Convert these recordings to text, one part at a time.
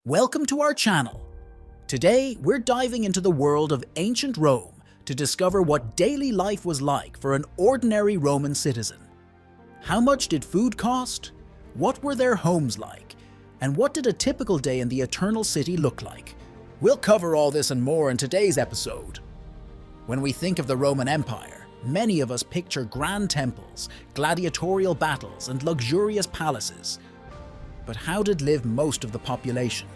Welcome to our channel. Today, we're diving into the world of ancient Rome to discover what daily life was like for an ordinary Roman citizen. How much did food cost? What were their homes like? And what did a typical day in the Eternal City look like? We'll cover all this and more in today's episode. When we think of the Roman Empire, many of us picture grand temples, gladiatorial battles, and luxurious palaces. But how did live most of the population?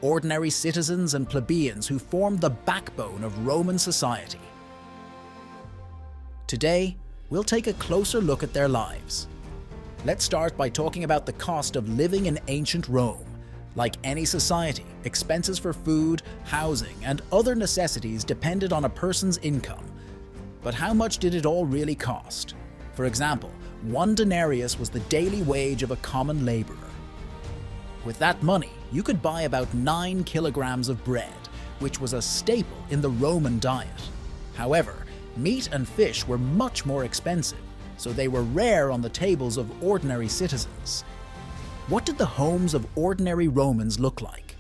Ordinary citizens and plebeians who formed the backbone of Roman society. Today, we'll take a closer look at their lives. Let's start by talking about the cost of living in ancient Rome. Like any society, expenses for food, housing, and other necessities depended on a person's income. But how much did it all really cost? For example, 1 denarius was the daily wage of a common laborer. With that money, you could buy about 9 kilograms of bread, which was a staple in the Roman diet. However, meat and fish were much more expensive, so they were rare on the tables of ordinary citizens. What did the homes of ordinary Romans look like?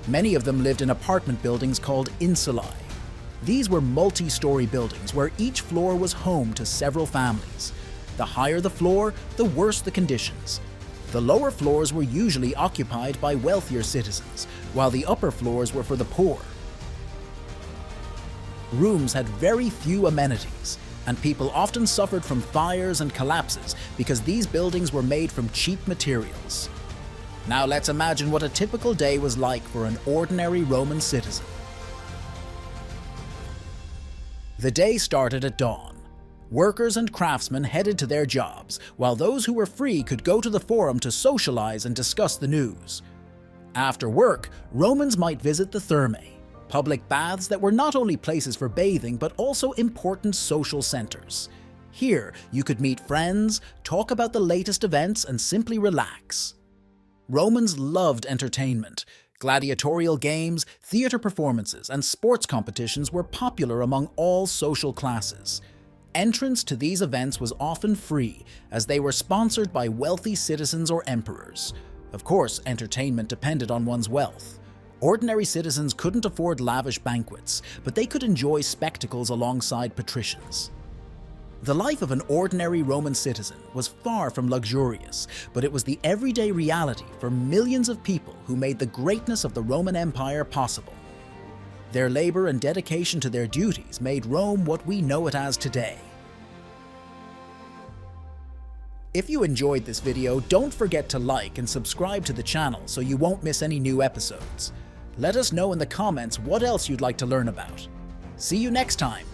Many of them lived in apartment buildings called insulae. These were multi-story buildings where each floor was home to several families. The higher the floor, the worse the conditions. The lower floors were usually occupied by wealthier citizens, while the upper floors were for the poor. Rooms had very few amenities, and people often suffered from fires and collapses because these buildings were made from cheap materials. Now let's imagine what a typical day was like for an ordinary Roman citizen. The day started at dawn. Workers and craftsmen headed to their jobs, while those who were free could go to the forum to socialize and discuss the news. After work, Romans might visit the thermae, public baths that were not only places for bathing but also important social centers. Here, you could meet friends, talk about the latest events, and simply relax. Romans loved entertainment. Gladiatorial games, theater performances, and sports competitions were popular among all social classes. Entrance to these events was often free, as they were sponsored by wealthy citizens or emperors. Of course, entertainment depended on one's wealth. Ordinary citizens couldn't afford lavish banquets, but they could enjoy spectacles alongside patricians. The life of an ordinary Roman citizen was far from luxurious, but it was the everyday reality for millions of people who made the greatness of the Roman Empire possible. Their labor and dedication to their duties made Rome what we know it as today. If you enjoyed this video, don't forget to like and subscribe to the channel so you won't miss any new episodes. Let us know in the comments what else you'd like to learn about. See you next time!